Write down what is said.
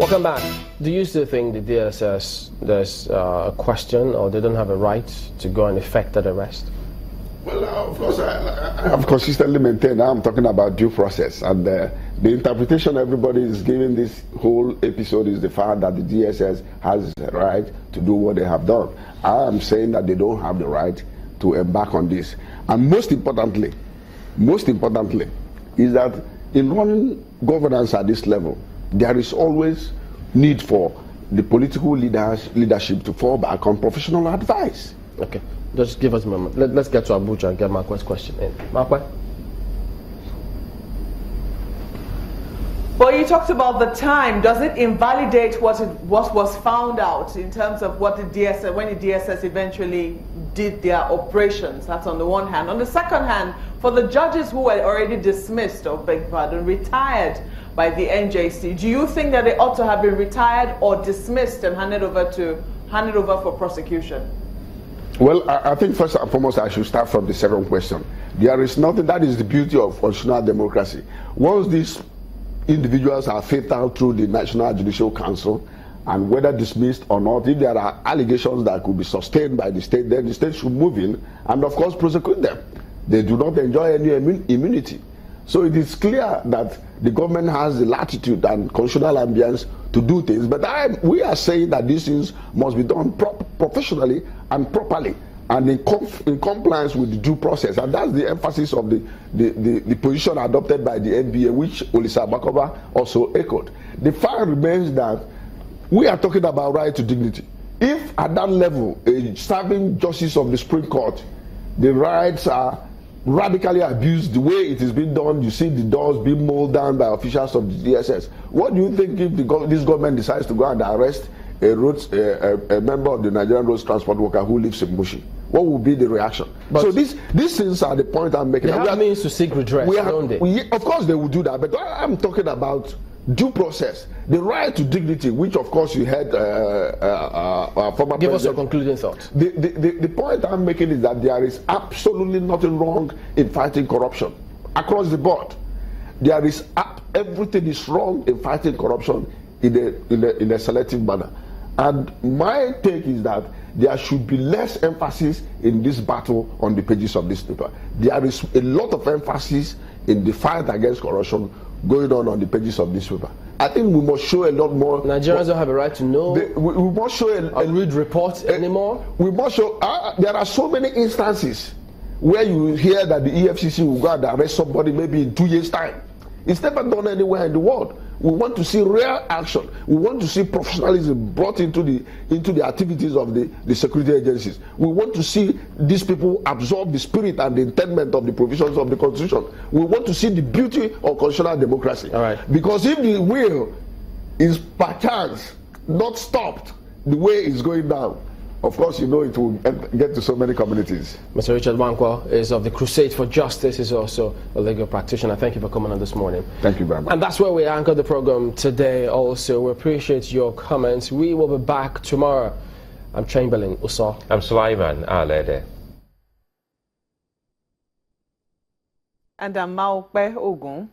Welcome back. Do you still think the DSS, there's a question or they don't have a right to go and effect that arrest? Well, of course, I have consistently maintained I'm talking about due process, and the interpretation everybody is giving this whole episode is the fact that the DSS has the right to do what they have done. I am saying that they don't have the right to embark on this. And most importantly, is that in running governance at this level, there is always need for the political leadership to fall back on professional advice. Okay, just give us a moment. Let's get to Abuja and get Nwankwo's question in. Nwankwo? Well, you talked about the time. Does it invalidate what was found out in terms of what the DSS, when the DSS eventually did their operations? That's on the one hand. On the second hand, for the judges who were already dismissed, or beg pardon, retired by the NJC, do you think that they ought to have been retired or dismissed and handed over for prosecution? Well, I think first and foremost I should start from the second question. There is nothing, that is the beauty of constitutional democracy. Once these individuals are fatal through the National Judicial Council, and whether dismissed or not, if there are allegations that could be sustained by the state, then the state should move in and of course prosecute them. They do not enjoy any immunity. So it is clear that the government has the latitude and constitutional ambience to do things, but we are saying that these things must be done professionally and properly and in compliance with the due process. And that's the emphasis of the position adopted by the NBA, which Olisa Bakova also echoed. The fact remains that we are talking about right to dignity. If at that level, a serving justice of the Supreme Court, the rights are radically abused the way it is being done, you see the doors being mowed down by officials of the DSS. What do you think if this government decides to go and arrest a member of the Nigerian Roads Transport Worker who lives in Mushi? What will be the reaction? But so these things are the point I'm making. They have means to seek redress, don't they? Of course they will do that, but I'm talking about due process, the right to dignity, which of course you had former Give president. us your concluding thoughts. The point I'm making is that there is absolutely nothing wrong in fighting corruption across the board. There is everything is wrong in fighting corruption in a selective manner. And my take is that there should be less emphasis in this battle on the pages of this paper. There is a lot of emphasis in the fight against corruption going on the pages of this paper. I think we must show a lot more. Nigerians don't have a right to know. We must show read reports anymore. We must show. There are so many instances where you hear that the EFCC will go and arrest somebody maybe in 2 years' time. It's never done anywhere in the world. We want to see real action. We want to see professionalism brought into the activities of the security agencies. We want to see these people absorb the spirit and the intent of the provisions of the Constitution. We want to see the beauty of constitutional democracy. All right. Because if the will is perchance not stopped the way it's going down, of course, you know it will get to so many communities. Mr. Richard Nwankwo is of the Crusade for Justice. He's also a legal practitioner. Thank you for coming on this morning. Thank you very much. And that's where we anchor the program today also. We appreciate your comments. We will be back tomorrow. I'm Chamberlain Uso. I'm Sulaiman Alede. And I'm Maokbe Ogun.